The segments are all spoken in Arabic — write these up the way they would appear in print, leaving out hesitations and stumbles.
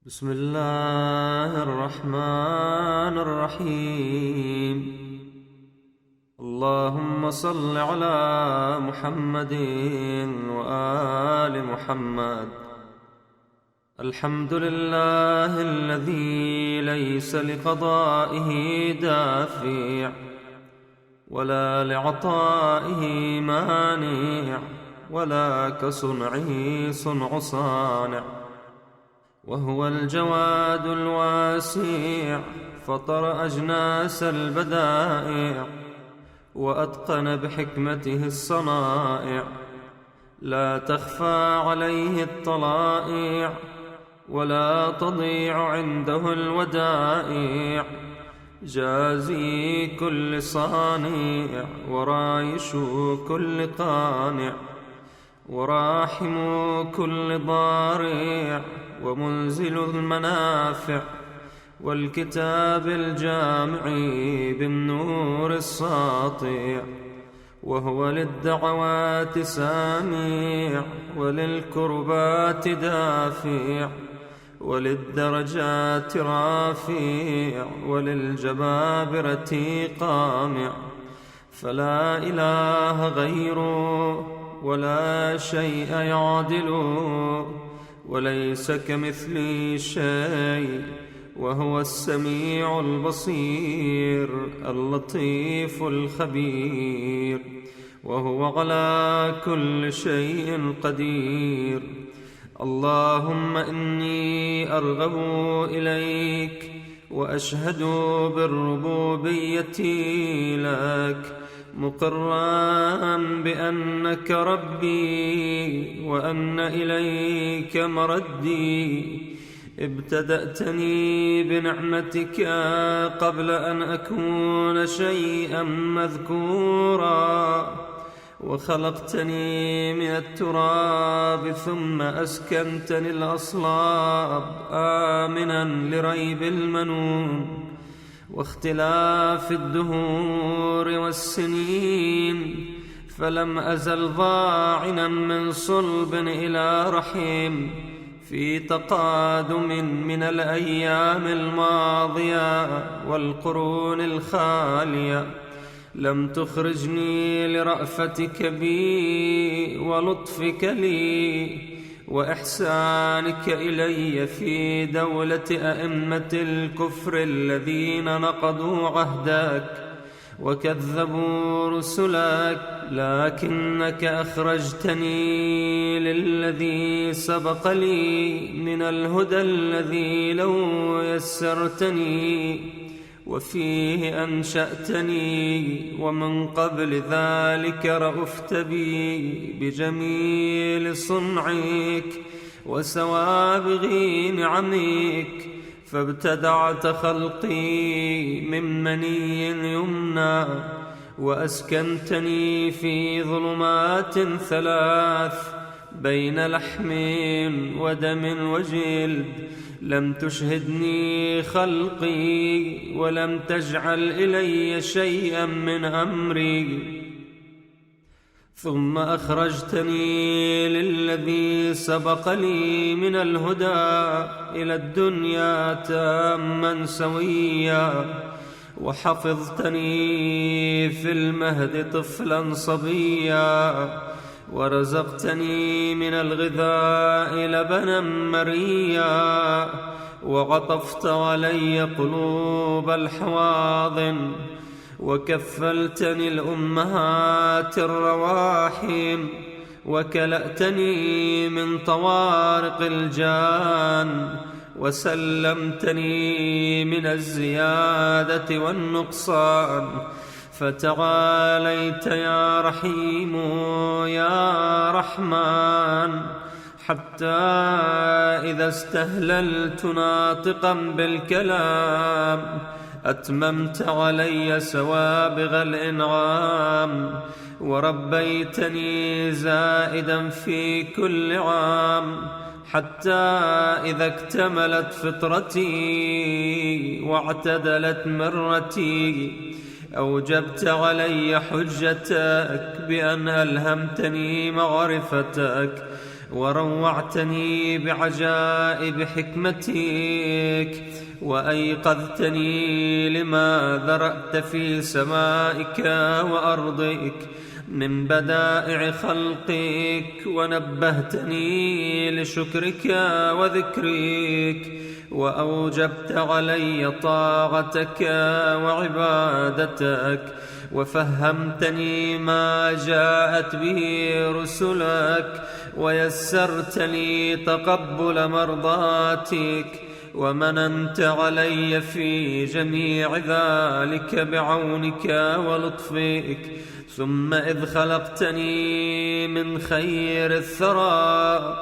بسم الله الرحمن الرحيم. اللهم صل على محمد وآل محمد. الحمد لله الذي ليس لقضائه دافع ولا لعطائه مانع ولا كصنعه صنع صانع، وهو الجواد الواسع، فطر أجناس البدائع وأتقن بحكمته الصنائع، لا تخفى عليه الطلائع ولا تضيع عنده الودائع. جازي كل صانع ورايش كل قانع، وراحم كل ضارع، ومنزل المنافع، والكتاب الجامع بالنور الساطع، وهو للدعوات سامع وللكربات دافع، وللدرجات رافع وللجبابرة قامع. فلا إله غيره ولا شيء يعدله، وليس كمثله شيء، وهو السميع البصير اللطيف الخبير، وهو على كل شيء قدير. اللهم إني أرغب إليك وأشهد بالربوبية لك، مقرا بأنك ربي وأن إليك مردي. ابتدأتني بنعمتك قبل أن أكون شيئا مذكورا، وخلقتني من التراب ثم أسكنتني الأصلاب آمنا لريب المنون واختلاف الدهور والسنين، فلم أزل ضاعنا من صلب إلى رحم في تقادم من الأيام الماضية والقرون الخالية. لم تخرجني لرأفتك بي ولطفك لي وإحسانك إلي في دولة أئمة الكفر الذين نقضوا عهدك وكذبوا رسلك، لكنك أخرجتني للذي سبق لي من الهدى الذي لو يسرتني وفيه أنشأتني، ومن قبل ذلك رأفت بي بجميل صنعك وسوابغ نعمك، فابتدعت خلقي من مني يمنى، وأسكنتني في ظلمات ثلاث بين لحم ودم وجلد. لم تشهدني خلقي ولم تجعل إلي شيئا من أمري، ثم أخرجتني للذي سبق لي من الهدى إلى الدنيا تاما سويا، وحفظتني في المهد طفلا صبيا، ورزقتني من الغذاء لبنا مريا، وعطفت علي قلوب الحواضن، وكفلتني الأمهات الرواحم، وكلأتني من طوارق الجان، وسلمتني من الزيادة والنقصان. فتعاليت يا رحيم يا رحمن، حتى إذا استهللت ناطقا بالكلام أتممت علي سوابغ الإنعام، وربيتني زائدا في كل عام، حتى إذا اكتملت فطرتي واعتدلت مرتي أوجبت علي حجتك بأن ألهمتني معرفتك وروعتني بعجائب حكمتك، وأيقظتني لما ذرأت في سمائك وأرضك من بدائع خلقك، ونبهتني لشكرك وذكرك، وأوجبت علي طاعتك وعبادتك، وفهمتني ما جاءت به رسلك، ويسرت لي تقبل مرضاتك، ومننت علي في جميع ذلك بعونك ولطفك. ثم إذ خلقتني من خير الثرى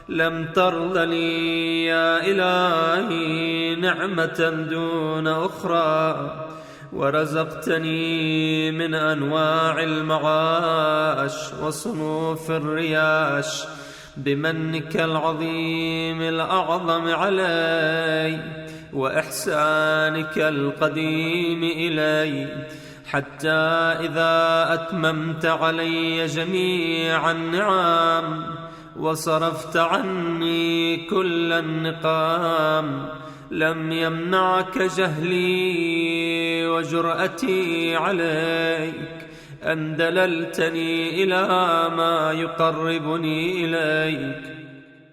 لم ترض لي يا إلهي نعمة دون أخرى، ورزقتني من أنواع المعاش وصنوف الرياش بمنك العظيم الأعظم علي، وإحسانك القديم إلي، حتى إذا أتممت علي جميع النعم وصرفت عني كل النقام، لم يمنعك جهلي وجرأتي عليك أن دللتني إلى ما يقربني إليك،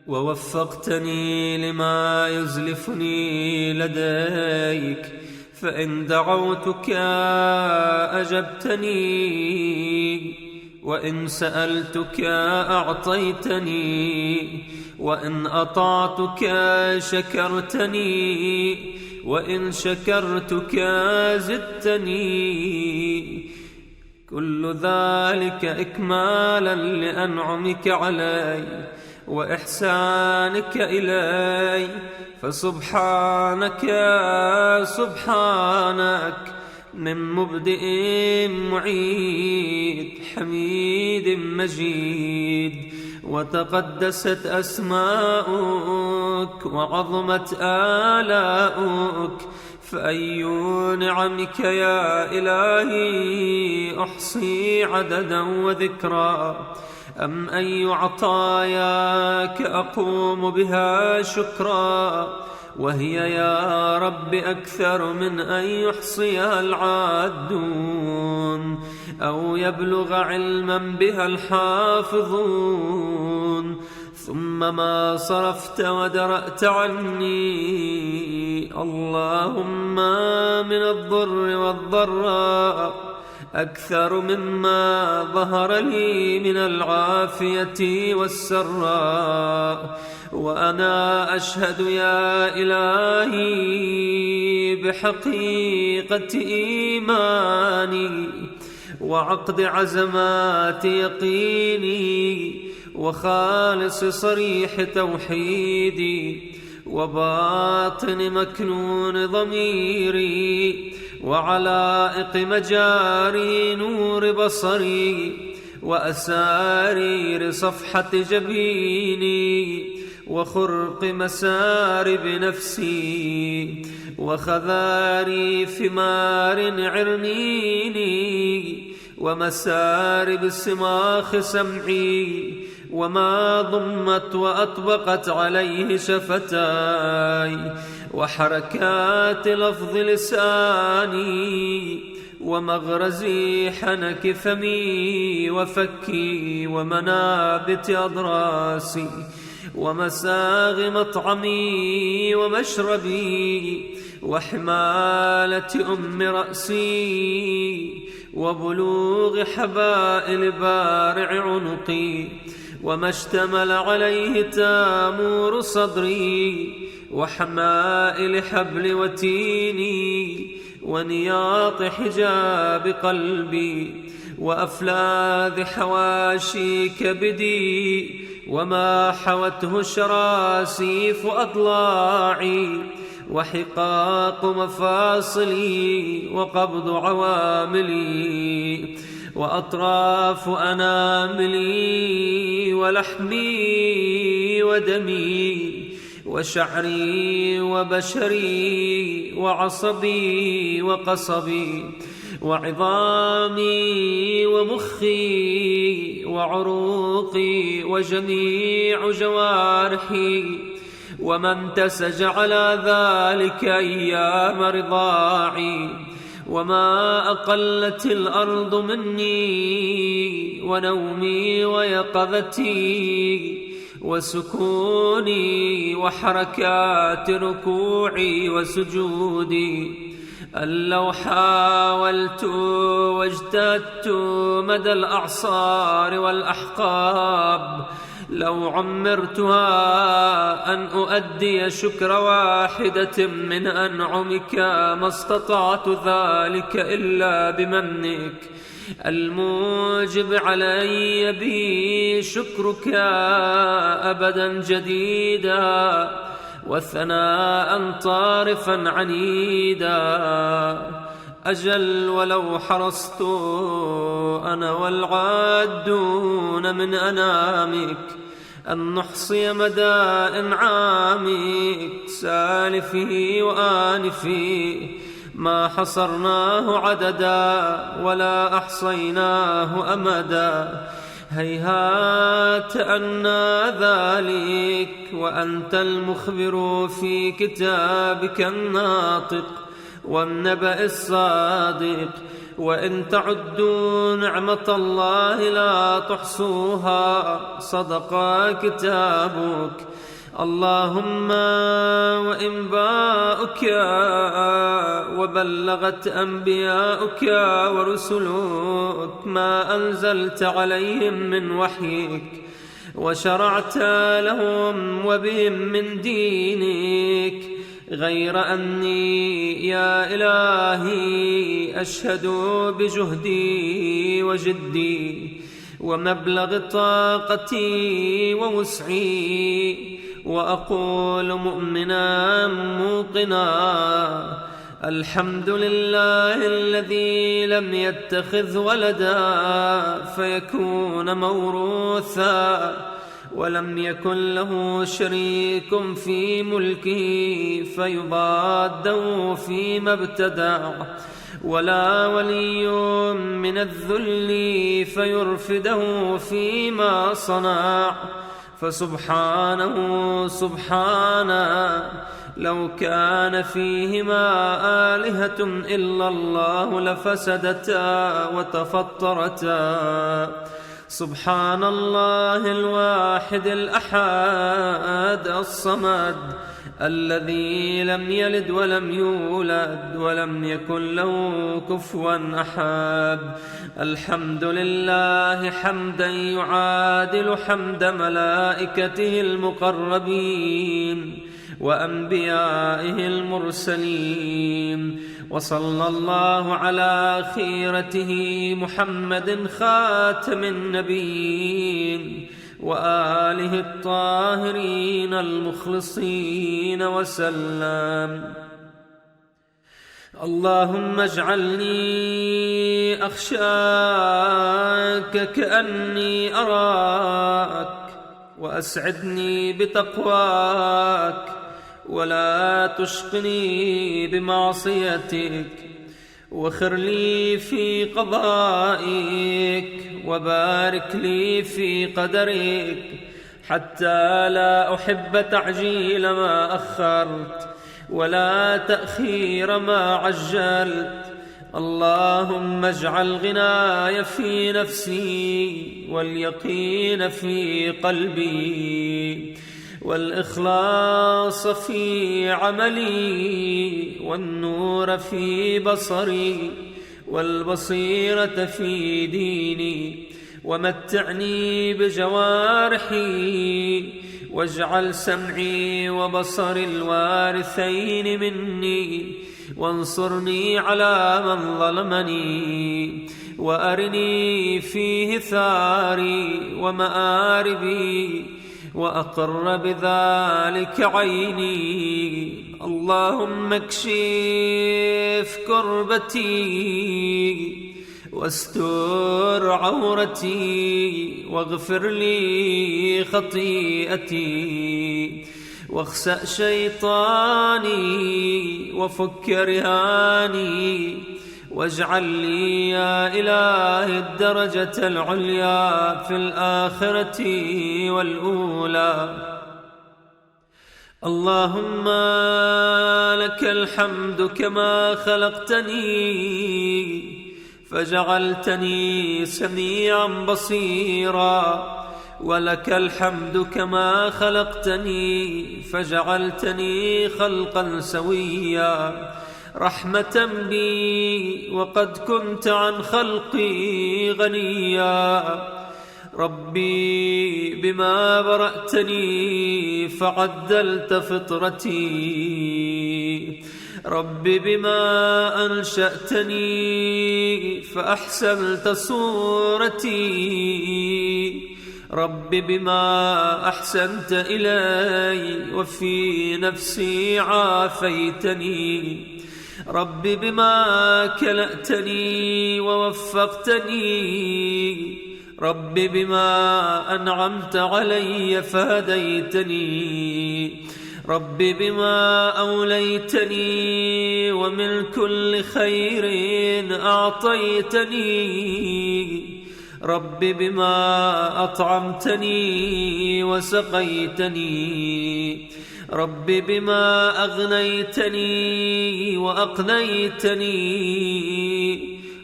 ووفقتني لما يزلفني لديك. فإن دعوتك أجبتني، وإن سألتك أعطيتني، وإن أطعتك شكرتني، وإن شكرتك زدتني، كل ذلك إكمالا لأنعمك علي وإحسانك إلي. فسبحانك سبحانك من مبدئ معيد حميد مجيد، وتقدست أسماؤك وعظمت آلاؤك، فأي نعمك يا إلهي أحصي عددا وذكرا، أم أي عطاياك أقوم بها شكرا، وهي يا رب أكثر من أن يحصيها العادون أو يبلغ علما بها الحافظون. ثم ما صرفت ودرأت عني اللهم من الضر والضراء أكثر مما ظهر لي من العافية والسراء، وأنا أشهد يا إلهي بحقيقة إيماني وعقد عزمات يقيني وخالص صريح توحيدي وباطن مكنون ضميري وعلائق مجاري نور بصري وأسارير صفحة جبيني وخرق مسارب نفسي وخذاري ثمار عرنيني ومسارب سماخ سمعي وما ضمت وأطبقت عليه شفتاي وحركات لفظ لساني ومغرزي حنك فمي وفكي ومنابت أضراسي ومساغ مطعمي ومشربي وحمالة أم رأسي وبلوغ حبائل بارع عنقي وما اشتمل عليه تامور صدري وحمائل حبل وتيني ونياط حجاب قلبي وأفلاذ حواشي كبدي وما حوته شراسيف أضلاعي وحقاق مفاصلي وقبض عواملي وأطراف أناملي ولحمي ودمي وشعري وبشري وعصبي وقصبي وعظامي ومخي وعروقي وجميع جوارحي، وما انتسج على ذلك أيام رضاعي، وما أقلت الأرض مني، ونومي ويقظتي وسكوني وحركات ركوعي وسجودي. أن لو حاولت واجتهدت مدى الأعصار والأحقاب لو عمرتها أن أؤدي شكر واحدة من أنعمك، ما استطعت ذلك إلا بمنك الموجب علي به شكرك أبدا جديدا، وثناء طارفا عنيدا. أجل ولو حرصت أنا والعادون من أنامك أن نحصي مدى إنعامك سالفه وآنفه، ما حصرناه عددا ولا أحصيناه أمدا. هيهات أنا ذلك وأنت المخبر في كتابك الناطق والنبأ الصادق. وإن تعدوا نعمة الله لا تحصوها، صدق كتابك. اللهم وإن باؤك وبلغت أنبياؤك ورسلك ما أنزلت عليهم من وحيك وشرعت لهم وبهم من دينك، غير أني يا إلهي أشهد بجهدي وجدي ومبلغ طاقتي ووسعي، وأقول مؤمنا موقنا: الحمد لله الذي لم يتخذ ولدا فيكون موروثا، ولم يكن له شريك في ملكه فيضاده فيما ابتدع، ولا ولي من الذل فيرفده فيما صنع. فسبحانه سبحانه، لو كان فيهما آلهة إلا الله لفسدتا وتفطرتا. سبحان الله الواحد الأحد الصمد الذي لم يلد ولم يولد ولم يكن له كفوا أحد. الحمد لله حمدا يعادل حمد ملائكته المقربين وأنبيائه المرسلين. وصلى الله على خيرته محمد خاتم النبيين وآله الطاهرين المخلصين وسلم. اللهم اجعلني أخشاك كأني أراك، وأسعدني بتقواك، ولا تشقني بمعصيتك، وخر لي في قضائك، وبارك لي في قدرك، حتى لا أحب تعجيل ما أخرت ولا تأخير ما عجلت. اللهم اجعل غناي في نفسي، واليقين في قلبي، والإخلاص في عملي، والنور في بصري، والبصيرة في ديني. ومتعني بجوارحي، واجعل سمعي وبصري الوارثين مني، وانصرني على من ظلمني، وأرني فيه ثاري ومآربي، وأقر بذلك عيني. اللهم اكشف كربتي، واستر عورتي، واغفر لي خطيئتي، واخسأ شيطاني، وفك رهاني، واجعل لي يا إلهي الدرجة العليا في الآخرة والأولى. اللهم لك الحمد كما خلقتني فجعلتني سميعا بصيرا، ولك الحمد كما خلقتني فجعلتني خلقا سويا، رحمة بي وقد كنت عن خلقي غنيا. ربي بما برأتني فعدلت فطرتي، ربي بما أنشأتني فأحسنت صورتي، ربي بما أحسنت إلي وفي نفسي عافيتني، ربي بما كلأتني ووفقتني، ربي بما أنعمت علي فهديتني، ربي بما أوليتني ومن كل خير أعطيتني، ربي بما أطعمتني وسقيتني، ربي بما أغنيتني وأقنيتني،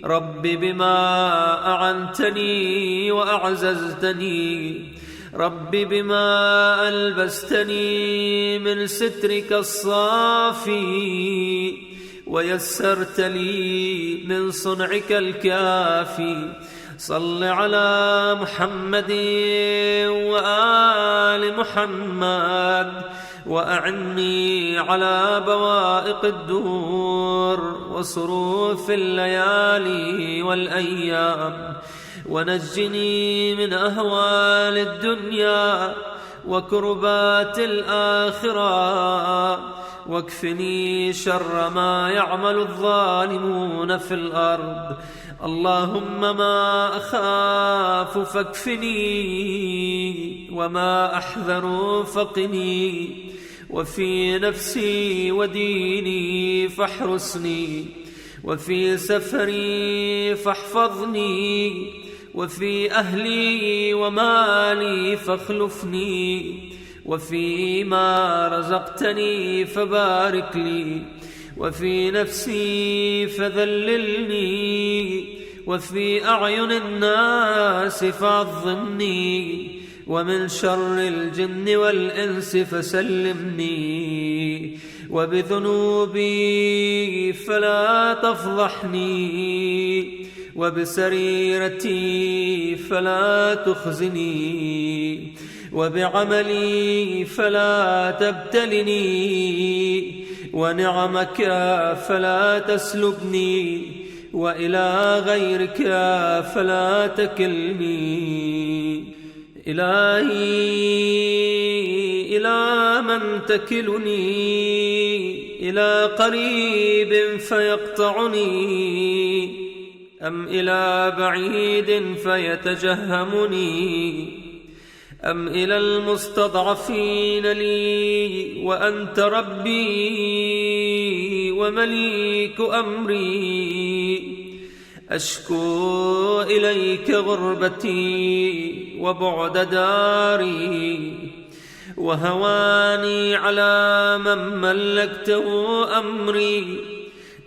ربي بما أعنتني وأعززتني، ربي بما ألبستني من سترك الصافي ويسرت لي من صنعك الكافي. صل على محمد وآل محمد، وأعني على بوائق الدهور وصروف الليالي والأيام، ونجني من أهوال الدنيا وكربات الآخرة، واكفني شر ما يعمل الظالمون في الأرض. اللهم ما أخاف فاكفني، وما أحذر فقني، وفي نفسي وديني فاحرسني، وفي سفري فاحفظني، وفي أهلي ومالي فاخلفني، وفيما رزقتني فبارك لي، وفي نفسي فذللني، وفي أعين الناس فعظمني، ومن شر الجن والإنس فسلمني، وبذنوبي فلا تفضحني، وبسريرتي فلا تخزني، وبعملي فلا تبتلني، ونعمك فلا تسلبني، وإلى غيرك فلا تكلني. إلهي إلى من تكلني؟ إلى قريب فيقطعني، أم إلى بعيد فيتجهمني، أم إلى المستضعفين لي وأنت ربي ومليك أمري؟ أشكو إليك غربتي وبعد داري، وهواني على من ملكته أمري.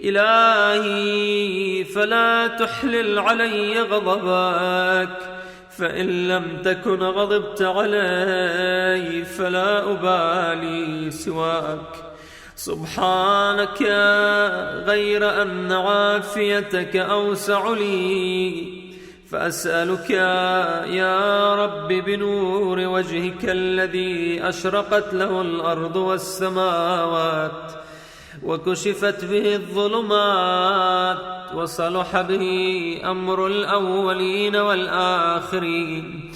إلهي فلا تحلل علي غضبك، فإن لم تكن غضبت علي فلا أبالي سواك. سبحانك غير أن عافيتك أوسع لي، فأسألك يا رب بنور وجهك الذي أشرقت له الأرض والسماوات، وكشفت به الظلمات، وصلح به أمر الأولين والآخرين،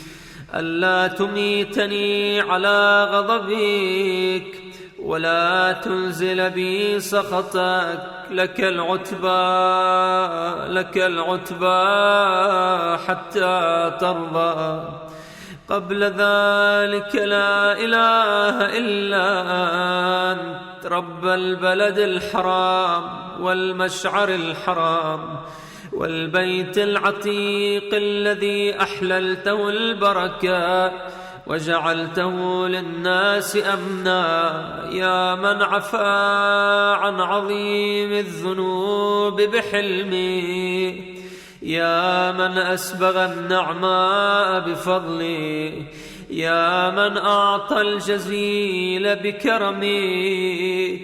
ألا تميتني على غضبك، ولا تنزل بي سخطك. لك العتبى حتى ترضى. قبل ذلك لا إله إلا أنت، رب البلد الحرام والمشعر الحرام والبيت العتيق الذي أحللته البركة وجعلته للناس أمنا، يا من عفا عن عظيم الذنوب بحلمه، يا من أسبغ النعماء بفضله، يا من أعطى الجزيل بكرمه،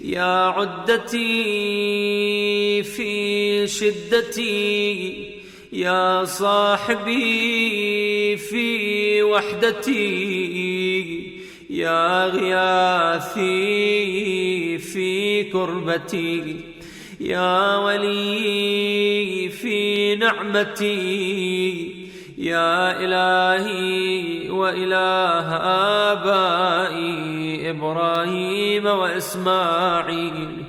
يا عدتي في شدتي، يا صاحبي في وحدتي، يا غياثي في كربتي، يا ولي في نعمتي، يا إلهي وإله آبائي إبراهيم وإسماعيل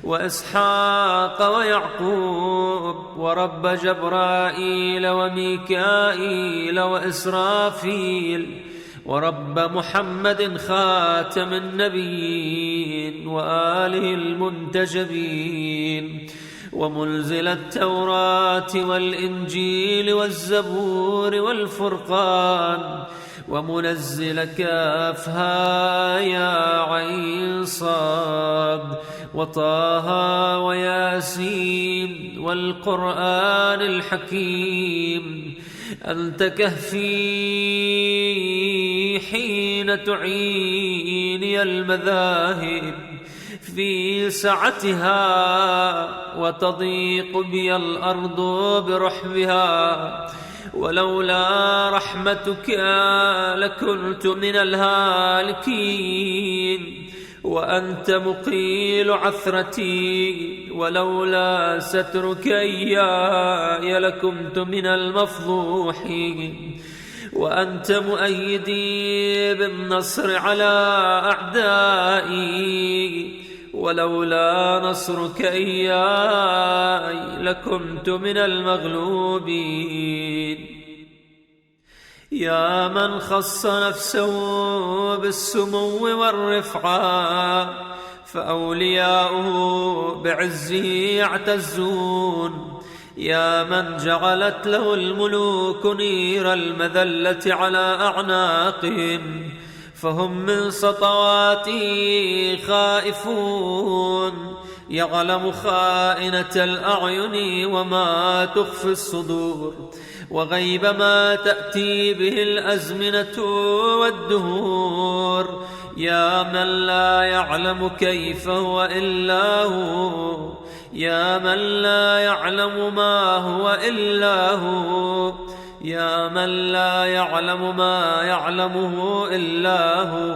وإسحاق ويعقوب، ورب جبرائيل وميكائيل وإسرافيل، ورب محمد خاتم النبيين وآله المنتجبين، ومنزل التوراة والإنجيل والزبور والفرقان، ومنزل كافها يا عين صاد وطه وياسين والقرآن الحكيم، أنت كهفي حين تعيني المذاهب في سعتها وتضيق بي الأرض برحبها، ولولا رحمتك لكنت من الهالكين، وأنت مقيل عثرتي، ولولا سترك إياي لكنت من المفضوحين، وأنت مؤيدي بالنصر على أعدائي، ولولا نصرك إياي لكنت من المغلوبين. يا من خص نفسه بالسمو والرفعة فأولياؤه بعزه يعتزون، يا من جعلت له الملوك نير المذلة على أعناقهم فهم من سطواته خائفون، يعلم خائنة الأعين وما تخفي الصدور، وغيب ما تأتي به الأزمنة والدهور، يا من لا يعلم كيف هو إلا هو، يا من لا يعلم ما هو إلا هو، يا من لا يعلم ما يعلمه إلا هو،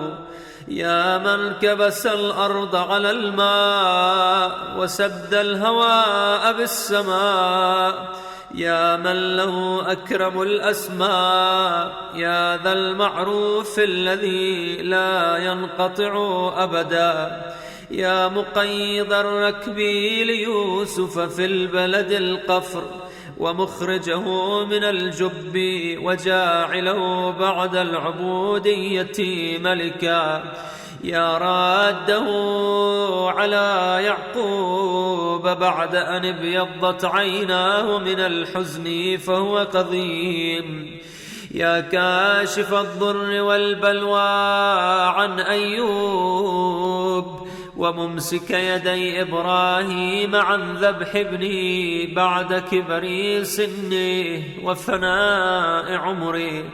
يا من كبس الأرض على الماء وسد الهواء بالسماء، يا من له أكرم الأسماء، يا ذا المعروف الذي لا ينقطع أبدا، يا مقيض الركب ليوسف في البلد القفر ومخرجه من الجب وجاعله بعد العبودية ملكا، يا راده على يعقوب بعد أن ابيضت عيناه من الحزن فهو قضيم، يا كاشف الضر والبلوى عن أيوب وممسك يدي إبراهيم عن ذبح ابنه بعد كبر سنه وفناء عمره،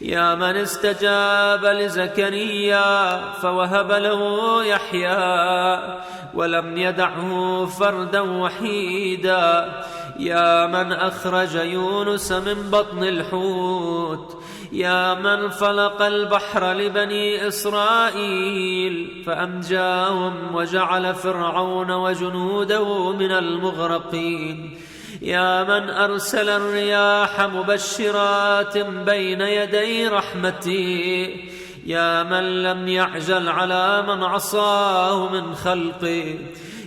يا من استجاب لزكريا فوهب له يحيى ولم يدعه فردا وحيدا، يا من أخرج يونس من بطن الحوت، يا من فلق البحر لبني إسرائيل فأنجاهم وجعل فرعون وجنوده من المغرقين، يا من أرسل الرياح مبشرات بين يدي رحمته، يا من لم يعجل على من عصاه من خلقه،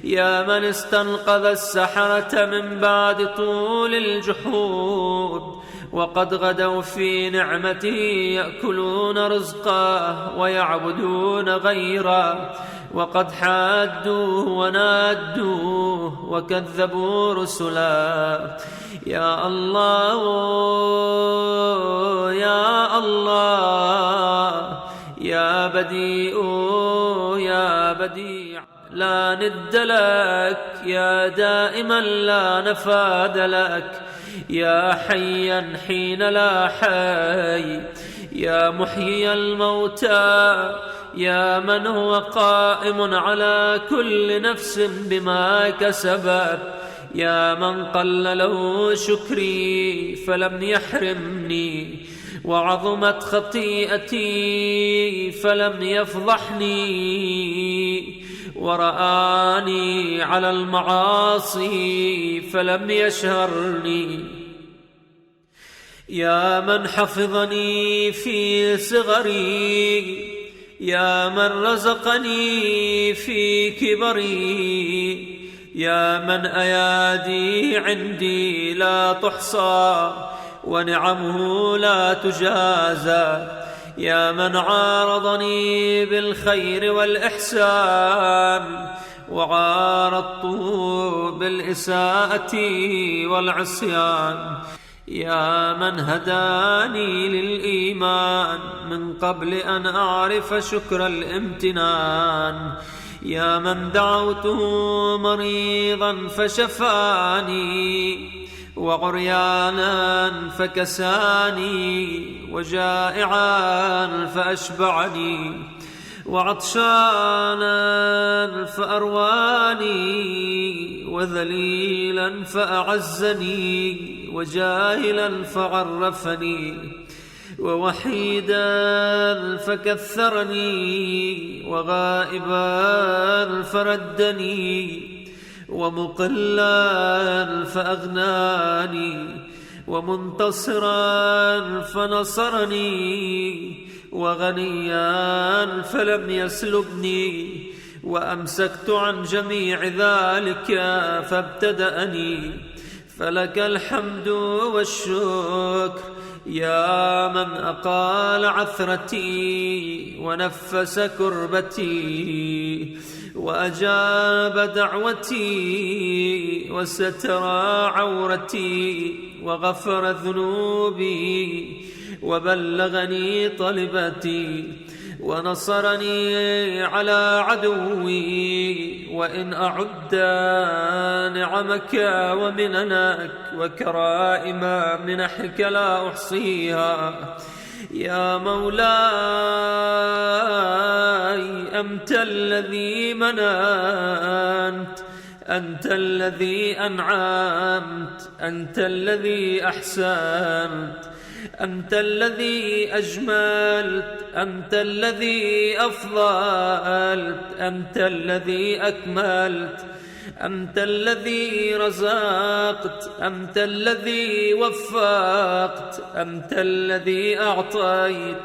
يا من استنقذ السحرة من بعد طول الجحود وقد غدوا في نعمته يأكلون رزقه ويعبدون غيره، وقد حادوه ونادوه وكذبوا رسلا. يا الله يا الله يا بديع يا بديع لا ند لك، يا دائما لا نفاد لك، يا حيا حين لا حي، يا محيي الموتى، يا من هو قائم على كل نفس بما كسبت، يا من قل له شكري فلم يحرمني، وعظمت خطيئتي فلم يفضحني، ورآني على المعاصي فلم يشهرني. يا من حفظني في صغري، يا من رزقني في كبري، يا من أيادي عندي لا تحصى ونعمه لا تجازى، يا من عارضني بالخير والإحسان وعارضته بالإساءة والعصيان، يا من هداني للإيمان من قبل أن أعرف شكر الامتنان، يا من دعوته مريضا فشفاني، وعريانا فكساني، وجائعا فأشبعني، وعطشانا فأرواني، وذليلا فأعزني، وجاهلا فعرفني، ووحيدا فكثرني، وغائبا فردني، ومقلا فأغناني، ومنتصرا فنصرني، وغنيا فلم يسلبني، وأمسكت عن جميع ذلك فابتدأني. فلك الحمد والشكر يا من أقال عثرتي ونفس كربتي، وأجاب دعوتي، وستر عورتي، وغفر ذنوبي، وبلغني طلبتي، ونصرني على عدوي. وإن أعد نعمك ومننك وكرائم منحك لا أحصيها. يا مولاي أنت الذي مننت، أنت الذي أنعمت، أنت الذي أحسنت، أنت الذي أجملت، أنت الذي أفضلت، أنت الذي أكملت، أنت الذي رزقت، أنت الذي وفقت، أنت الذي أعطيت،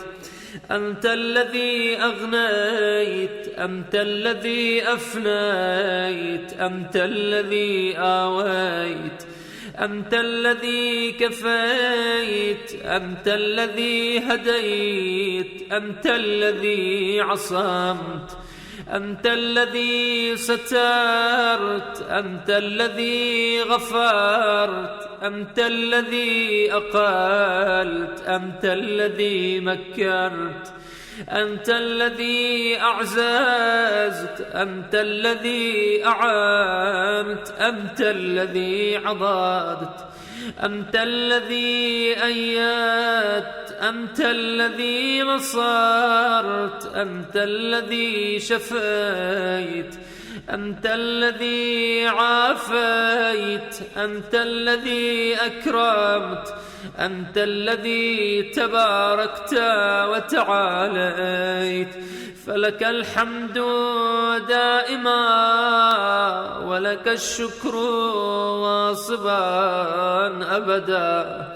أنت الذي أغنيت، أنت الذي أفنيت، أنت الذي آويت، أنت الذي كفيت، أنت الذي هديت، أنت الذي عصمت، أنت الذي سترت، أنت الذي غفرت، أنت الذي أقلت، أنت الذي مكنت، أنت الذي أعززت، أنت الذي أعانت، أنت الذي عضدت، أنت الذي أيدت، أنت الذي نصرت، أنت الذي شفيت، أنت الذي عافيت، أنت الذي أكرمت، أنت الذي تباركت وتعاليت. فلك الحمد دائما ولك الشكر واصبا أبدا.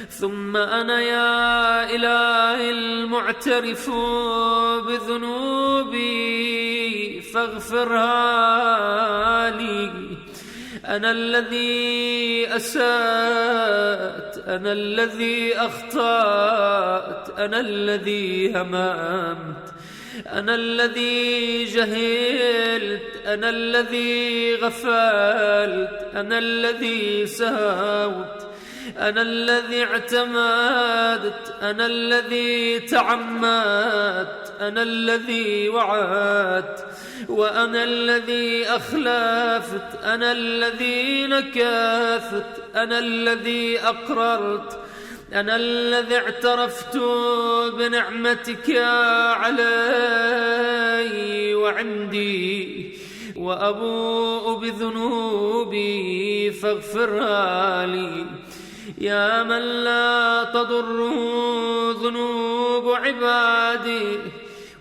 ثم أنا يا إلهي المعترف بذنوبي فاغفرها لي. أنا الذي أسأت، أنا الذي أخطأت، أنا الذي هممت، أنا الذي جهلت، أنا الذي غفلت، أنا الذي سهوت، أنا الذي اعتمدت، أنا الذي تعمدت، أنا الذي وعدت، وأنا الذي أخلفت، أنا الذي نكثت، أنا الذي أقررت، أنا الذي اعترفت بنعمتك علي وعندي، وأبوء بذنوبي فاغفرها لي. يا من لا تضر ذنوب عباده،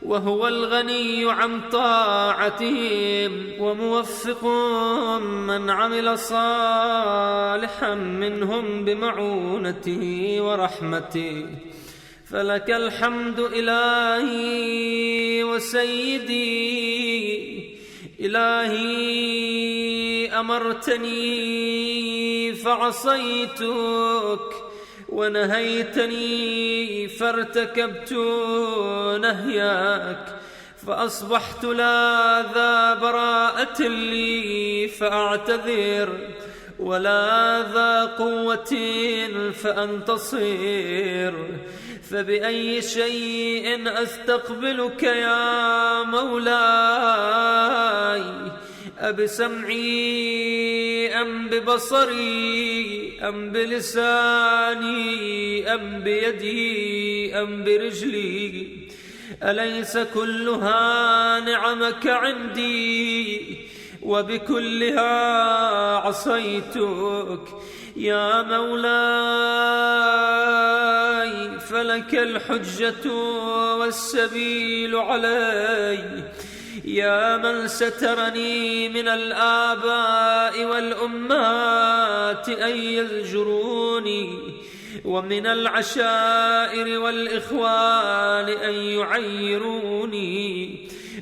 وهو الغني عن طاعتهم، وموفق من عمل صالحا منهم بمعونته ورحمته. فلك الحمد إلهي وسيدي. إلهي أمرتني فعصيتك، ونهيتني فارتكبت نهيك، فأصبحت لا ذا براءة لي فأعتذر، ولا ذا قوة فأنتصر. فبأي شيء أستقبلك يا مولاي؟ أبسمعي أم ببصري أم بلساني أم بيدي أم برجلي؟ أليس كلها نعمك عندي؟ وبكلها عصيتك يا مولاي. فلك الحجة والسبيل علي، يا من سترني من الآباء والأمهات أن يزجروني، ومن العشائر والإخوان أن يعيروني،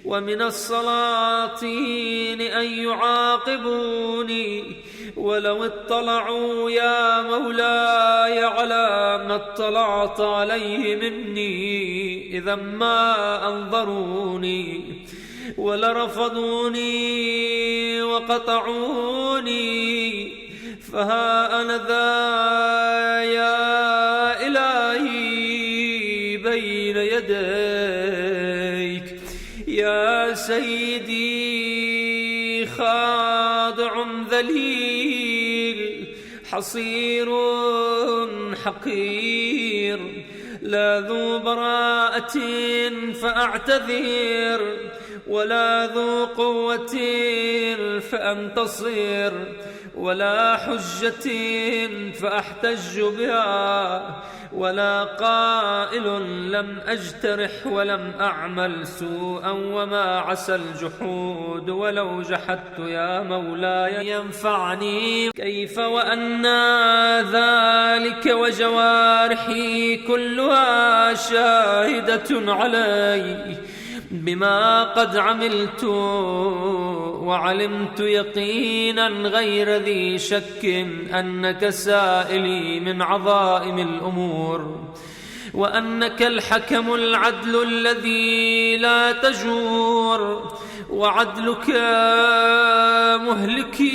ومن السلاطين أن يعاقبوني. ولو اطلعوا يا مولاي على ما اطلعت عليه مني إذا ما أنظروني، ولرفضوني وقطعوني. فها أنا ذا يا إلهي بين يديك يا سيدي، خاضع ذليل حصير حقير، لا ذو براءة فأعتذر، ولا ذو قوة فأنتصر، ولا حجة فأحتج بها، ولا قائل لم أجترح ولم أعمل سوءا، وما عسى الجحود ولو جحدت يا مولاي ينفعني. كيف وأنا ذلك وجوارحي كلها شاهدة علي بما قد عملت، وعلمت يقينا غير ذي شك أنك سائلي من عظائم الأمور، وأنك الحكم العدل الذي لا تجور، وعدلك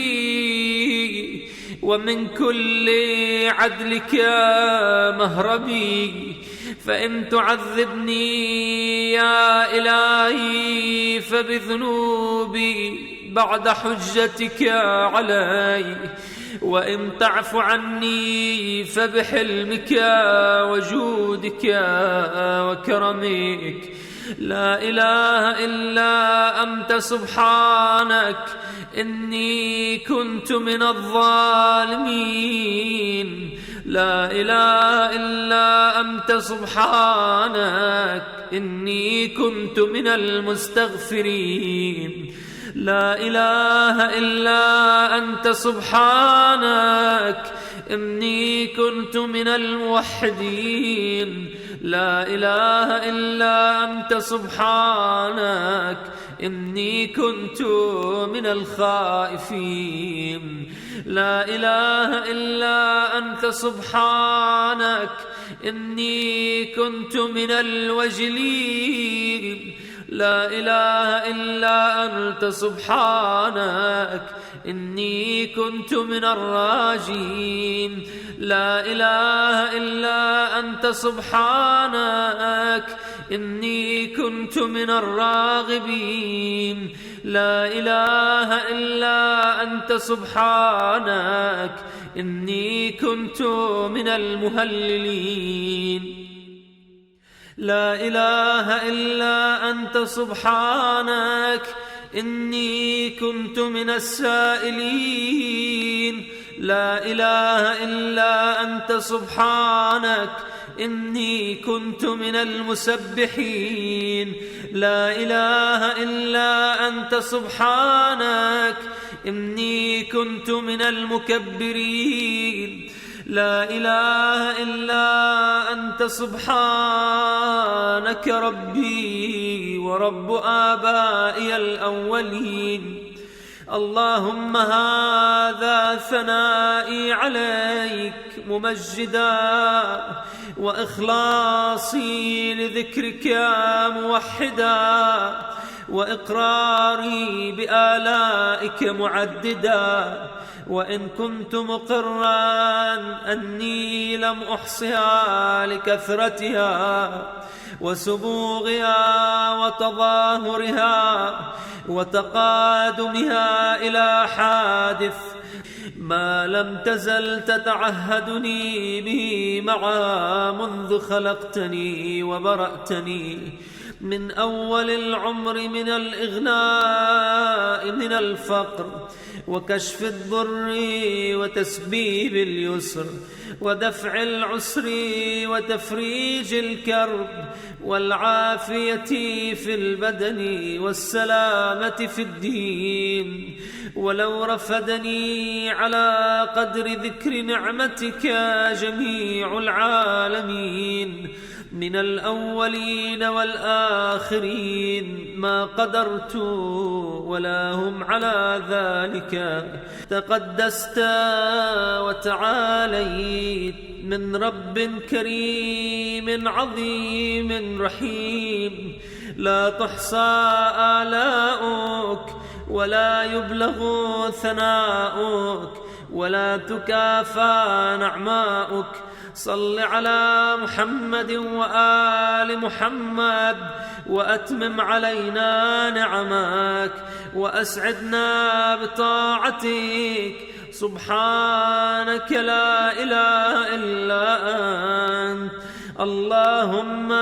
مهلكي، ومن كل عدلك مهربي. فإن تعذبني يا إلهي فبذنوبي بعد حجتك علي، وإن تعف عني فبحلمك وجودك وكرمك. لا إله إلا أنت سبحانك إني كنت من الظالمين. لا إله إلا أنت سبحانك إني كنت من المستغفرين. لا إله إلا أنت سبحانك إني كنت من الموحدين. لا إله إلا أنت سبحانك إني كنت من الخائفين. لا إله إلا أنت سبحانك إني كنت من الوجلين. لا إله إلا أنت سبحانك إني كنت من الراجين. لا إله إلا أنت سبحانك إني كنت من الراغبين. لا إله إلا أنت سبحانك إني كنت من المهللين. لا إله إلا أنت سبحانك إني كنت من السائلين. لا إله إلا أنت سبحانك إني كنت من المسبحين. لا إله إلا أنت سبحانك إني كنت من المكبرين. لا إله إلا أنت سبحانك ربي ورب آبائي الأولين. اللهم هذا ثنائي عليك ممجدا وإخلاصي لذكرك موحدا وإقراري بآلائك معددا. وإن كنت مقرا أني لم أحصها لكثرتها وسبوغها وتظاهرها وتقادمها إلى حادث ما لم تزل تتعهدني به معها منذ خلقتني وبرأتني من أول العمر من الإغناء من الفقر وكشف الضر وتسبيب اليسر ودفع العسر وتفريج الكرب والعافية في البدن والسلامة في الدين. ولو رفدني على قدر ذكر نعمتك جميع العالمين من الأولين والآخرين ما قدرت ولا هم على ذلك. تقدست وتعاليت من رب كريم عظيم رحيم لا تحصى آلاؤك ولا يبلغ ثناؤك ولا تكافى نعماؤك. صل على محمد وآل محمد وأتمم علينا نعمك وأسعدنا بطاعتك. سبحانك لا إله إلا أنت. اللهم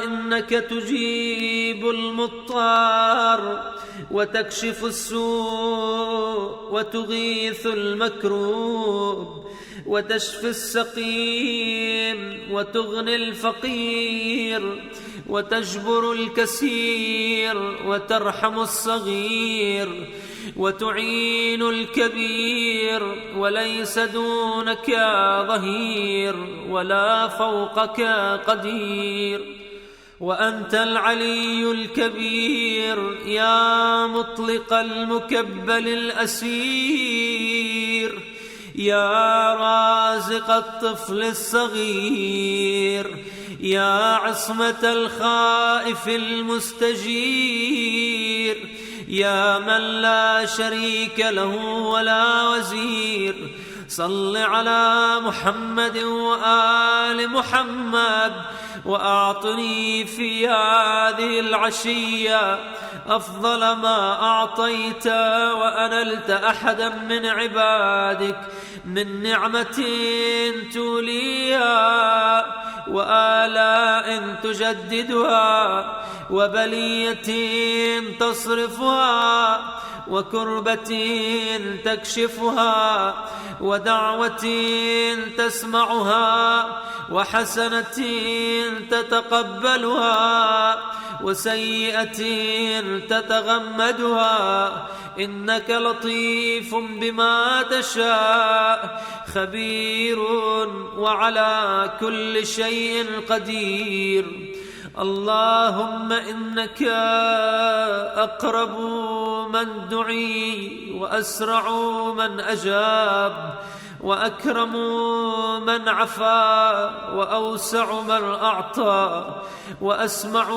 إنك تجيب المضطر وتكشف السوء وتغيث المكروب وتشفي السقيم وتغني الفقير وتجبر الكسير وترحم الصغير وتعين الكبير وليس دونك ظهير ولا فوقك قدير. وأنت العلي الكبير يا مطلق المكبل الأسير يا رازق الطفل الصغير يا عصمة الخائف المستجير يا من لا شريك له ولا وزير. صل على محمد وآل محمد وأعطني في هذه العشية أفضل ما أعطيت وأنلت أحدا من عبادك من نعمة توليها وآلاء تجددها وبلية تصرفها وكربة تكشفها ودعوة تسمعها وحسنة تتقبلها وسيئة تتغمدها. إنك لطيف بما تشاء خبير وعلى كل شيء قدير. اللهم إنك أقرب من دعي، وأسرع من أجاب، وأكرم من عفا، وأوسع من أعطى، وأسمع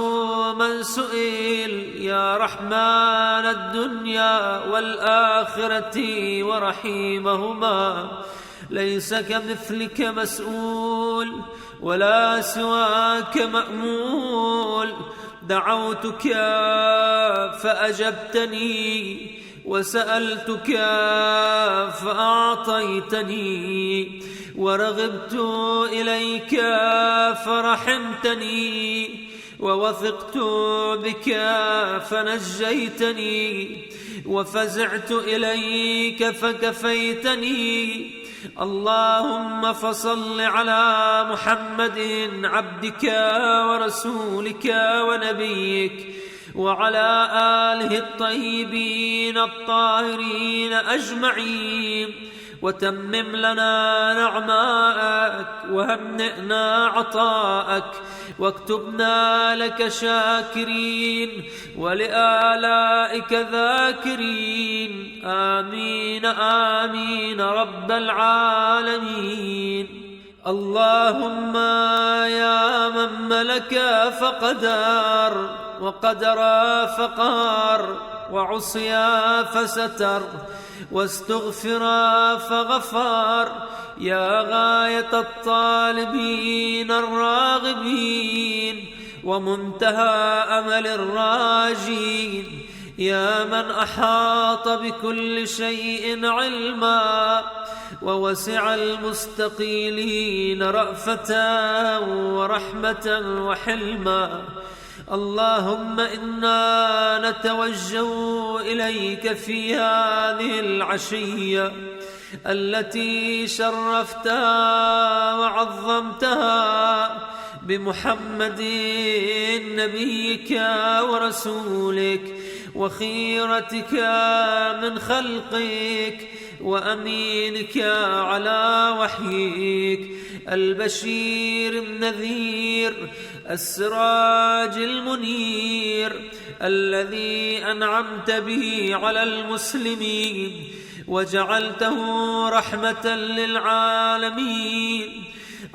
من سئل. يا رحمن الدنيا والآخرة ورحيمهما، ليس كمثلك مسؤول ولا سواك مأمول. دعوتك فأجبتني، وسألتك فأعطيتني، ورغبت إليك فرحمتني، ووثقت بك فنجيتني، وفزعت إليك فكفيتني. اللهم فصل على محمد عبدك ورسولك ونبيك، وعلى آله الطيبين الطاهرين أجمعين، وتمم لنا نعماءك، وهنئنا عطاءك، واكتبنا لك شاكرين، ولآلائك ذاكرين. آمين آمين رب العالمين. اللهم يا من ملك فقدر، وقدر فقار، وعصي فستر، واستغفر فغفر، يا غاية الطالبين الراغبين، ومنتهى أمل الراجين، يا من أحاط بكل شيء علما، ووسع المستقيلين رأفة ورحمة وحلما. اللهم إنا نتوجه إليك في هذه العشية التي شرفتها وعظمتها بمحمد نبيك ورسولك، وخيرتك من خلقك، وأمينك على وحيك، البشير النذير، السراج المنير، الذي أنعمت به على المسلمين وجعلته رحمة للعالمين.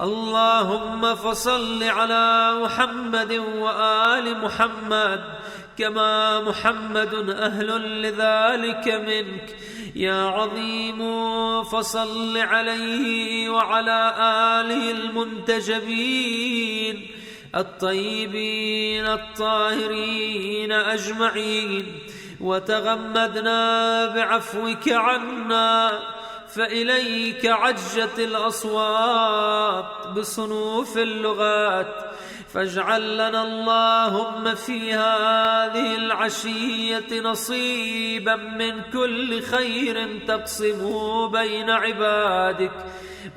اللهم فصل على محمد وآل محمد كما محمد أهل لذلك منك يا عظيم. فصل عليه وعلى آله المنتجبين الطيبين الطاهرين أجمعين، وتغمدنا بعفوك عنا، فإليك عجت الأصوات بصنوف اللغات. فاجعل لنا اللهم في هذه العشية نصيبا من كل خير تقسمه بين عبادك،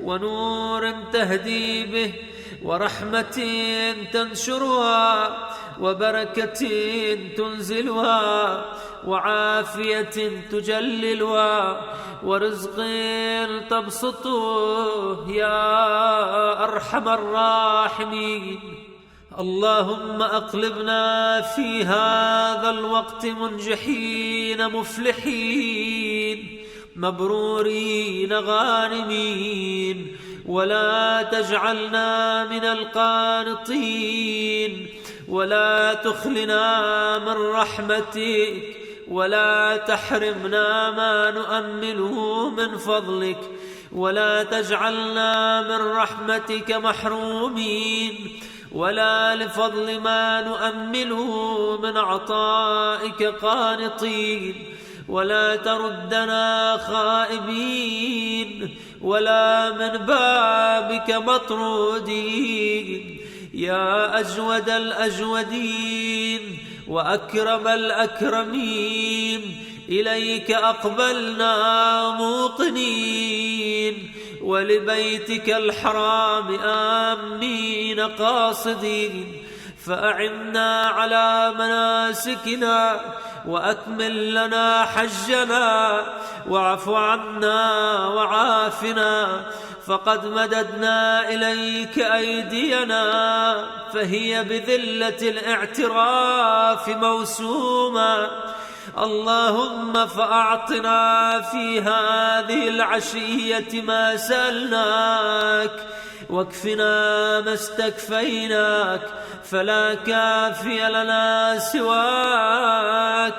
ونور تهدي به، ورحمة تنشرها، وبركة تنزلها، وعافية تجللها، ورزق تبسطه يا أرحم الراحمين. اللهم أقلبنا في هذا الوقت منجحين مفلحين مبرورين غانمين، ولا تجعلنا من القانطين، ولا تخلنا من رحمتك، ولا تحرمنا ما نؤمله من فضلك، ولا تجعلنا من رحمتك محرومين، ولا لفضل ما نؤمله من عطائك قانطين، ولا تردنا خائبين، ولا من بابك مطرودين. يا أجود الأجودين وأكرم الأكرمين، إليك أقبلنا موقنين، ولبيتك الحرام آمين قاصدين. فأعنا على مناسكنا، وأكمل لنا حجنا، واعف عنا وعافنا، فقد مددنا إليك أيدينا فهي بذلة الاعتراف موسومة. اللهم فأعطنا في هذه العشية ما سألناك، واكفنا ما استكفيناك، فلا كافي لنا سواك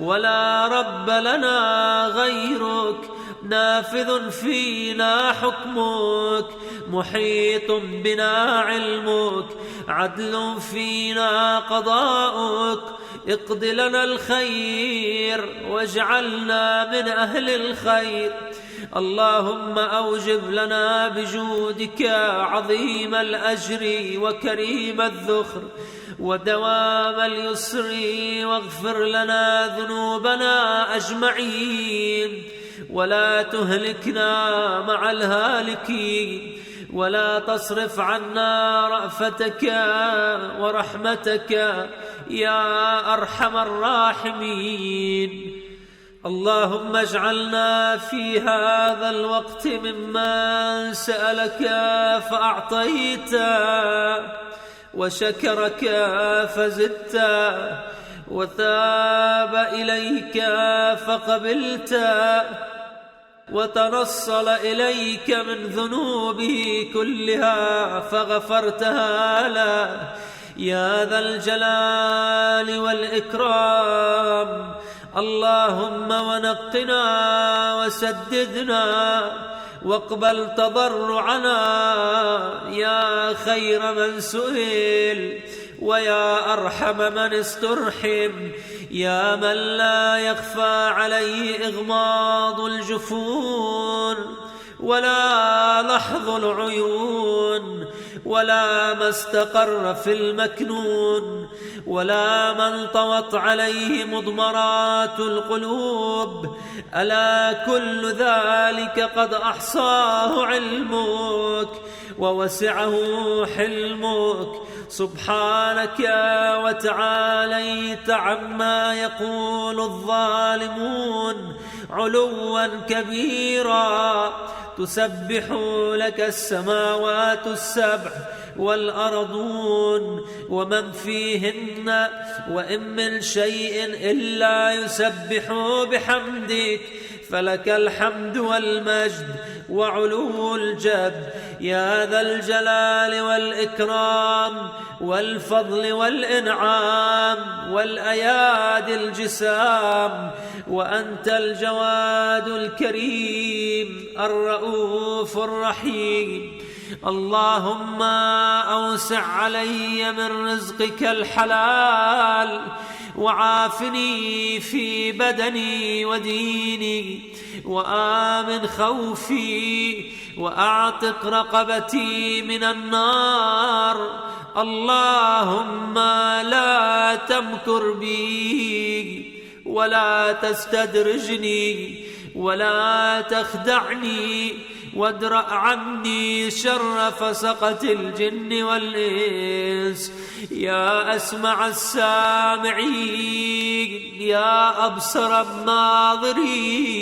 ولا رب لنا غيرك. نافذ فينا حكمك، محيط بنا علمك، عدل فينا قضاؤك. اقض لنا الخير واجعلنا من أهل الخير. اللهم أوجب لنا بجودك عظيم الأجر وكريم الذخر ودوام اليسر، واغفر لنا ذنوبنا أجمعين، ولا تهلكنا مع الهالكين، ولا تصرف عنا رأفتك ورحمتك يا أرحم الراحمين. اللهم اجعلنا في هذا الوقت ممن سألك فأعطيت، وشكرك فزدت، وتاب إليك فقبلت، وتنصل إليك من ذنوبه كلها فغفرتها له يا ذا الجلال والإكرام. اللهم ونقنا وسددنا واقبل تضرعنا يا خير من سئل ويا أرحم من استرحم، يا من لا يخفى عليه إغماض الجفون ولا لحظ العيون، ولا ما استقر في المكنون، ولا من طوت عليه مضمرات القلوب. ألا كل ذلك قد أحصاه علمك ووسعه حلمك. سبحانك وتعاليت عما يقول الظالمون علوا كبيرا. تسبح لك السماوات السبع والأرضون ومن فيهن، وإن من شيء إلا يسبح بحمدك، فلك الحمد والمجد وعلو الجد يا ذا الجلال والإكرام والفضل والإنعام والأيادي الجسام. وأنت الجواد الكريم الرؤوف الرحيم. اللهم أوسع علي من رزقك الحلال، وعافني في بدني وديني، وآمن خوفي، وأعتق رقبتي من النار. اللهم لا تمكر بي ولا تستدرجني ولا تخدعني، وادرأ عني شر فسقة الجن والإنس. يا أسمع السامعين، يا أبصر الناظرين،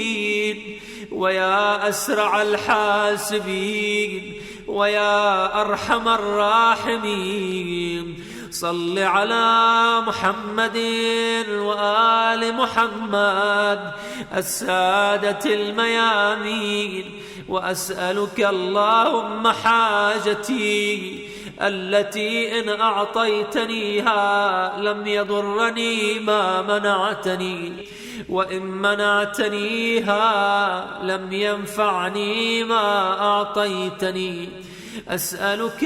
ويا أسرع الحاسبين، ويا أرحم الراحمين، صل على محمد وآل محمد السادة الميامين. وأسألك اللهم حاجتي التي إن أعطيتنيها لم يضرني ما منعتني، وإن منعتنيها لم ينفعني ما أعطيتني. أسألك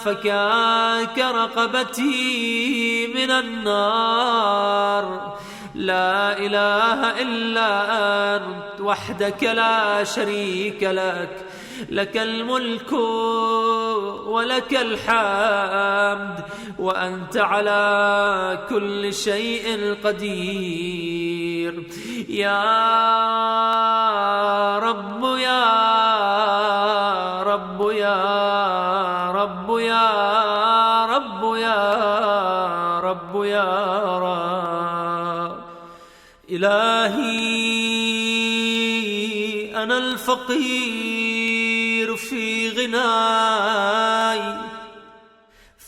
فكاك رقبتي من النار. لا إله إلا أنت وحدك لا شريك لك، لك الملك ولك الحمد، وأنت على كل شيء قدير. يا رب يا رب يا رب يا رب يا رب يا رب. إلهي أنا الفقير غناي،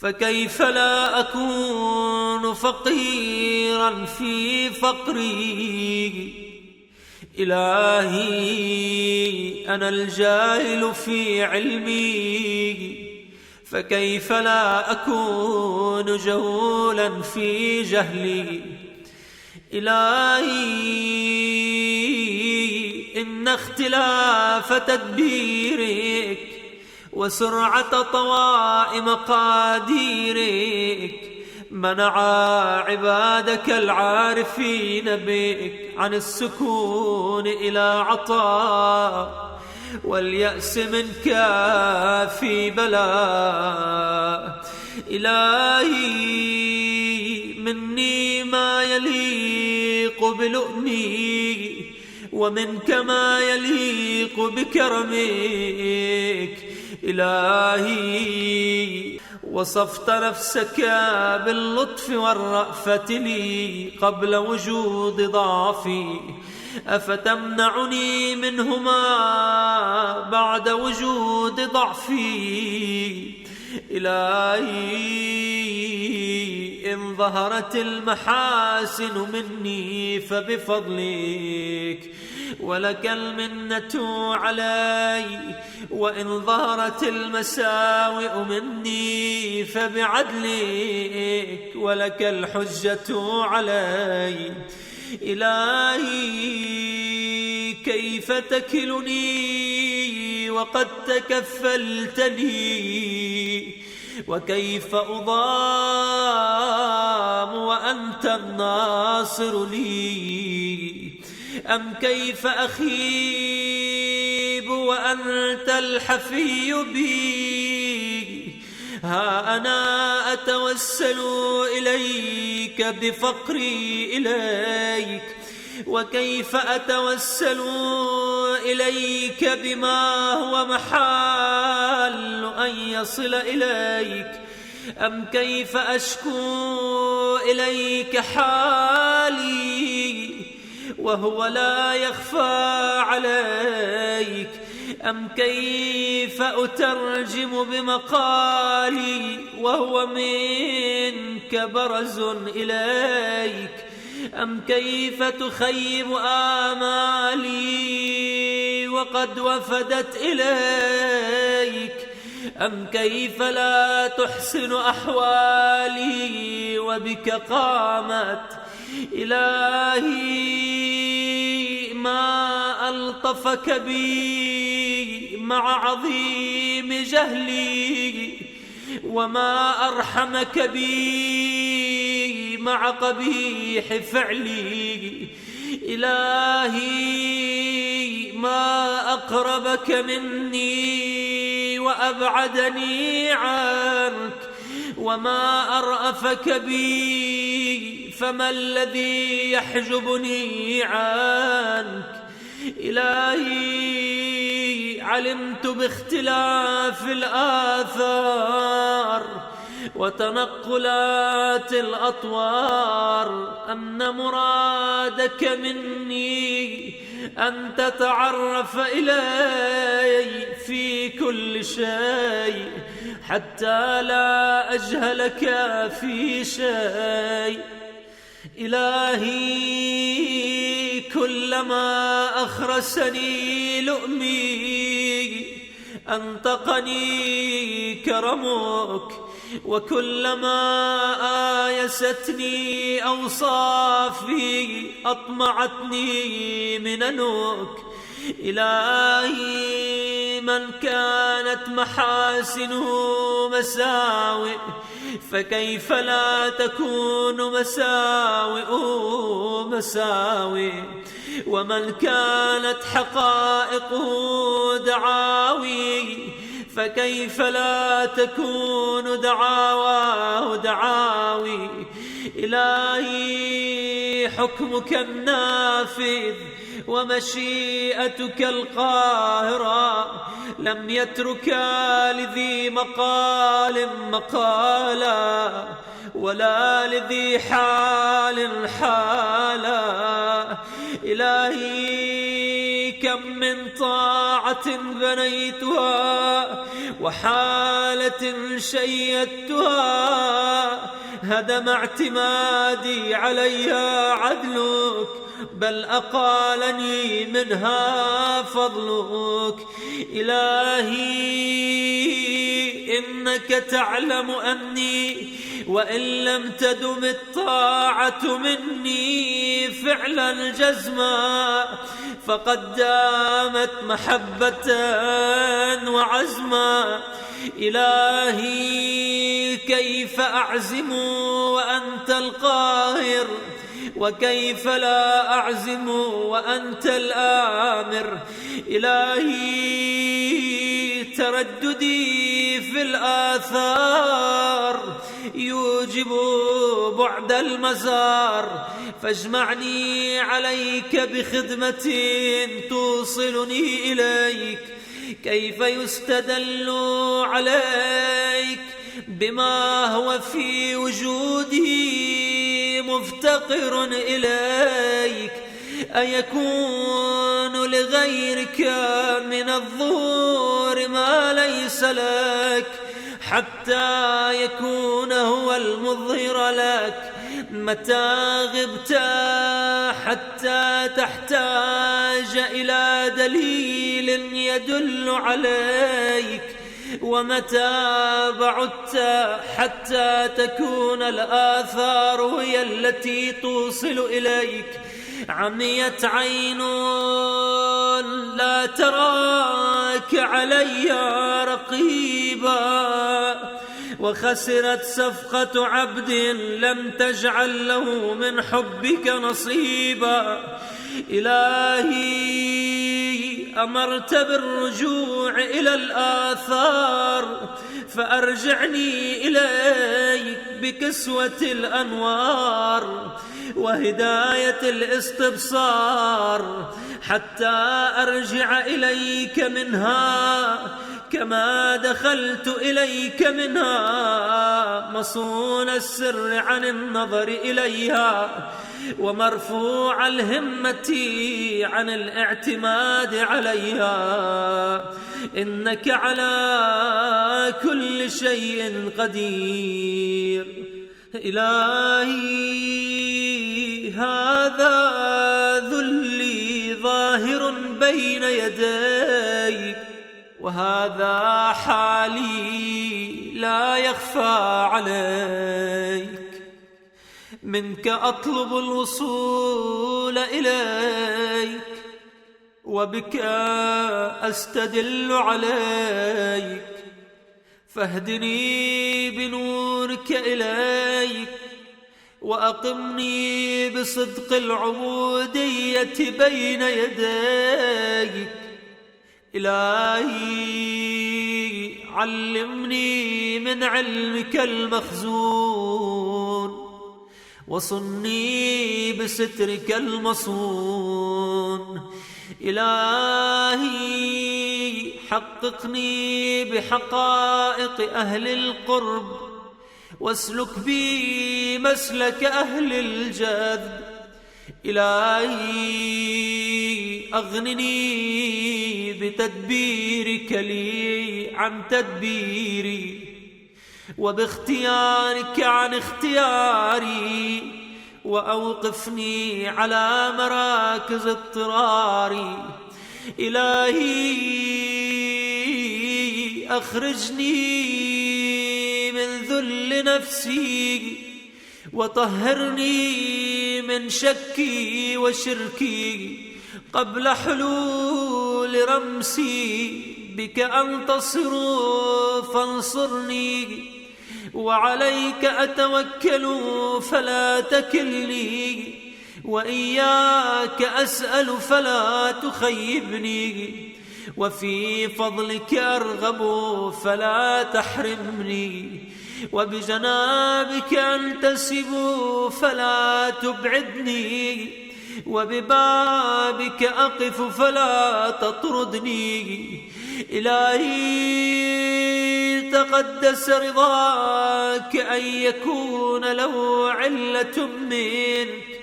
فكيف لا أكون فقيرا في فقري. إلهي أنا الجاهل في علمي، فكيف لا أكون جهولا في جهلي. إلهي إن اختلاف تدبيرك وسرعة طوائم مقاديرك منع عبادك العارفين بك عن السكون إلى عطاء، واليأس منك في بلاء. إلهي مني ما يليق بلؤمي، ومنك ما يليق بكرمك. إلهي وصفت نفسك باللطف والرأفة لي قبل وجود ضعفي، أفتمنعني منهما بعد وجود ضعفي. إلهي إن ظهرت المحاسن مني فبفضلك، ولك المنة علي، وإن ظهرت المساوئ مني فبعدلك، ولك الحجة علي. إلهي كيف تكلني وقد تكفلت لي، وكيف أضام وأنت الناصر لي، أم كيف أخيب وأنت الحفي بي. ها أنا أتوسل إليك بفقري إليك، وكيف أتوسل إليك بما هو محال أن يصل إليك. أم كيف أشكو إليك حالي وهو لا يخفى عليك. أم كيف أترجم بمقالي وهو منك برز إليك. أم كيف تخيب آمالي وقد وفدت إليك. أم كيف لا تحسن أحوالي وبك قامت. إلهي ما ألطفك بي مع عظيم جهلي، وما أرحمك بي مع قبيح فعلي. إلهي ما أقربك مني وأبعدني عنك، وما أرأفك بي فما الذي يحجبني عنك. إلهي علمت باختلاف الآثار وتنقلات الأطوار أن مرادك مني أن تتعرف إلي في كل شيء حتى لا أجهلك في شيء. إلهي كلما أخرسني لؤمي أنطقني كرمك، وكلما آيستني أوصافي أطمعتني مننك. إلهي من كانت محاسنه مساوئ فكيف لا تكون مساوئه مساوئ، ومن كانت حقائقه دعاوي فكيف لا تكون دعاواه دعاوي. إلهي حكمك النافذ ومشيئتك القاهرة لم يتركا لذي مقال مقالا ولا لذي حال حالا. إلهي كم من طاعة بنيتها وحالة شيدتها هدم اعتمادي علي عدلك، بل أقالني منها فضلك. إلهي إنك تعلم أني وإن لم تدم الطاعة مني فعلا جزما فقد دامت محبة وعزما. إلهي كيف أعزم وأنت القاهر، وكيف لا أعزم وأنت الآمر. إلهي ترددي في الآثار يوجب بعد المزار، فاجمعني عليك بخدمة توصلني إليك. كيف يستدل عليك بما هو في وجودي مفتقر إليك؟ أيكون لغيرك من الظهور ما ليس لك حتى يكون هو المظهر لك؟ متى غبت حتى تحتاج إلى دليل يدل عليك؟ ومتى بعدت حتى تكون الآثار هي التي توصل إليك؟ عميت عين لا تراك علي رقيبا، وخسرت صفقة عبد لم تجعل له من حبك نصيبا. إلهي أمرت بالرجوع إلى الآثار فأرجعني إليك بكسوة الأنوار وهداية الاستبصار حتى أرجع إليك منها كما دخلت إليك منها، مصون السر عن النظر إليها ومرفوع الهمة عن الاعتماد عليها. إنك على كل شيء قدير. إلهي هذا ذلي ظاهر بين يديك، وهذا حالي لا يخفى عليك. منك أطلب الوصول إليك، وبك أستدل عليك، فاهدني بنورك إليك، وأقمني بصدق العبودية بين يديك. إلهي علمني من علمك المخزون، وصني بسترك المصون. إلهي حققني بحقائق أهل القرب، واسلك بي مسلك أهل الجذب. إلهي أغنني بتدبيرك لي عن تدبيري، وباختيارك عن اختياري، وأوقفني على مراكز اضطراري. إلهي أخرجني من ذل نفسي، وطهرني من شكي وشركي قبل حلول رمسي. بك أنتصر فانصرني، وعليك أتوكل فلا تكلني، وإياك أسأل فلا تخيبني، وفي فضلك أرغب فلا تحرمني، وبجنابك أنتسب فلا تبعدني، وببابك أقف فلا تطردني. إلهي تقدس رضاك أن يكون له علة منك،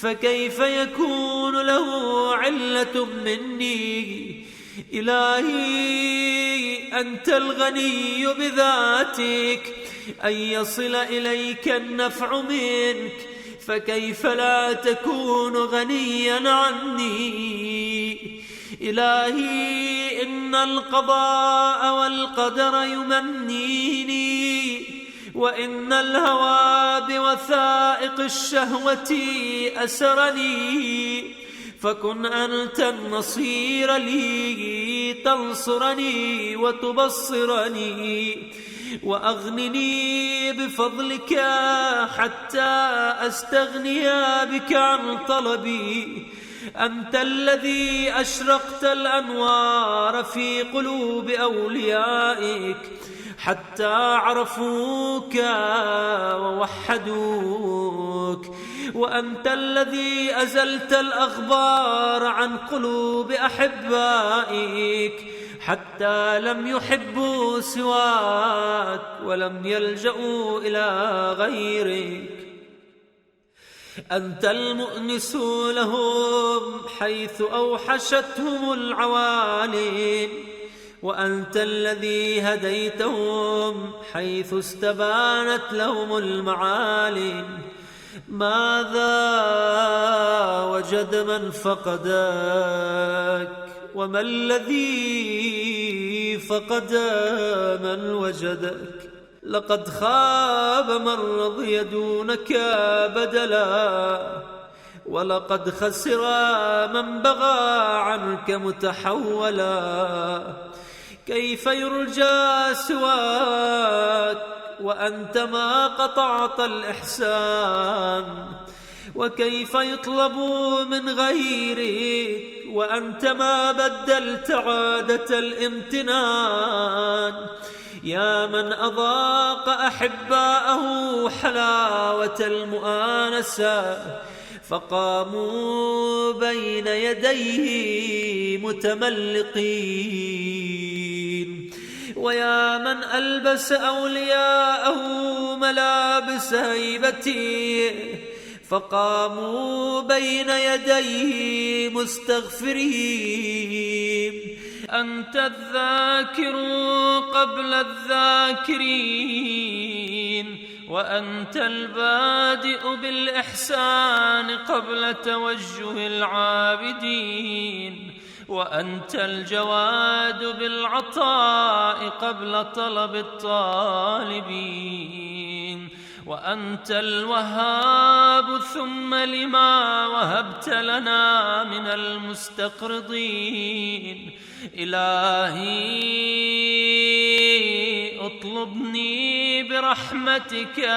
فكيف يكون له علة مني؟ إلهي أنت الغني بذاتك، أن يصل إليك النفع منك، فكيف لا تكون غنيا عني؟ إلهي إن القضاء والقدر يمنيني، وإن الهوى بوثائق الشهوة أسرني، فكن أنت النصير لي، تنصرني وتبصرني، وأغنني بفضلك حتى أستغني بك عن طلبي. أنت الذي أشرقت الأنوار في قلوب أوليائك حتى عرفوك ووحدوك، وأنت الذي أزلت الأغبار عن قلوب أحبائك حتى لم يحبوا سواك ولم يلجأوا إلى غيرك. أنت المؤنس لهم حيث أوحشتهم العوالم، وأنت الذي هديتهم حيث استبانت لهم المعالم. ماذا وجد من فقدك؟ وما الذي فقد من وجدك؟ لقد خاب من رضي دونك بدلا، ولقد خسر من بغى عنك متحولا. كيف يرجى سواك وأنت ما قطعت الإحسان؟ وكيف يطلب من غيرك وأنت ما بدلت عادة الامتنان؟ يا من أذاق أحباءه حلاوة المؤانسة فقاموا بين يديه متملقين، ويا من ألبس أولياءه ملابس هيبته فقاموا بين يديه مستغفرين. أنت الذاكر قبل الذاكرين، وأنت البادئ بالإحسان قبل توجه العابدين، وأنت الجواد بالعطاء قبل طلب الطالبين، وأنت الوهاب ثم لما وهبت لنا من المستقرضين. إلهي اطلبني برحمتك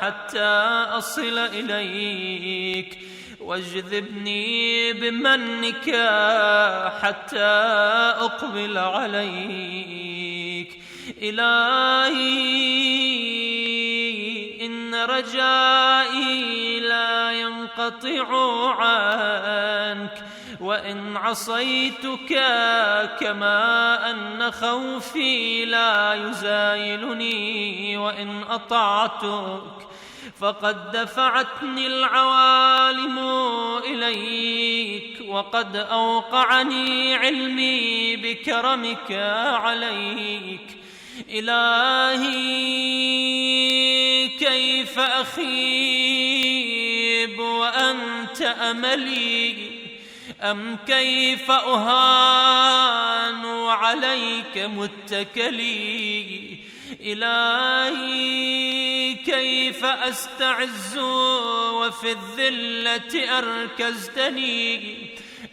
حتى أصل إليك، واجذبني بمنك حتى أقبل عليك. إلهي إن رجائي لا ينقطع عنك، وإن عصيتك كما أن خوفي لا يزايلني، وإن أطعتك فقد دفعتني العوالم إليك، وقد أوقعني علمي بكرمك عليك. إلهي كيف أخيب وأنت أملي؟ أم كيف أهان وعليك متكلي؟ إلهي كيف أستعز وفي الذلة أركزتني؟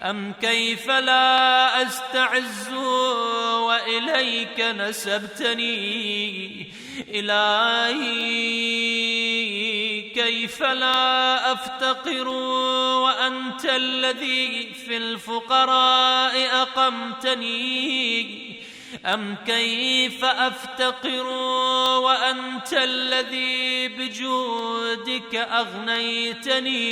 أم كيف لا أستعز وإليك نسبتني؟ إلهي كيف لا أفتقر وأنت الذي في الفقراء أقمتني؟ أم كيف أفتقر وأنت الذي بجودك أغنيتني؟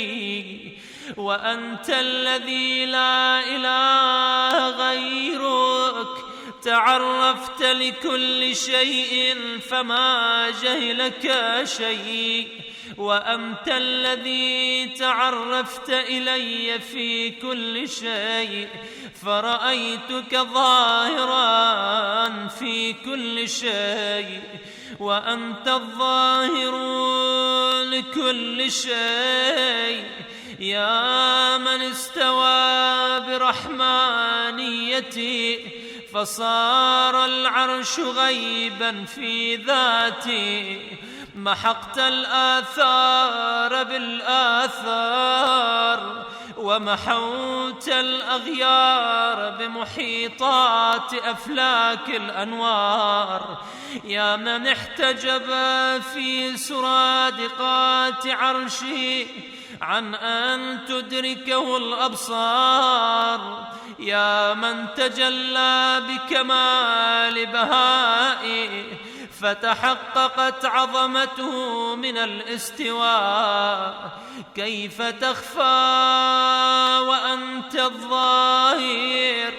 وأنت الذي لا إله غيرك تعرفت لكل شيء فما جهلك شيء، وأنت الذي تعرفت إلي في كل شيء، فرأيتك ظاهرا في كل شيء، وأنت الظاهر لكل شيء. يا من استوى برحمانيتي فصار العرش غيبا في ذاتي، محقت الآثار بالآثار، ومحوت الأغيار بمحيطات أفلاك الأنوار. يا من احتجب في سرادقات عرشي عن أن تدركه الأبصار، يا من تجلى بكمال بهائه فتحققت عظمته من الاستواء، كيف تخفى وأنت الظاهر؟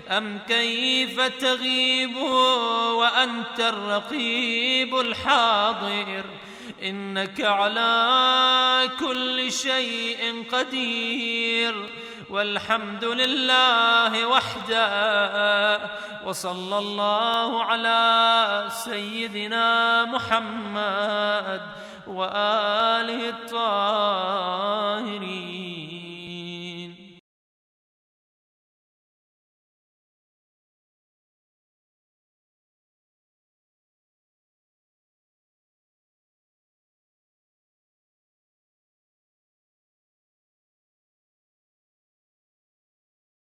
أم كيف تغيب وأنت الرقيب الحاضر؟ إنك على كل شيء قدير، والحمد لله وحده، وصلى الله على سيدنا محمد وآله الطاهرين.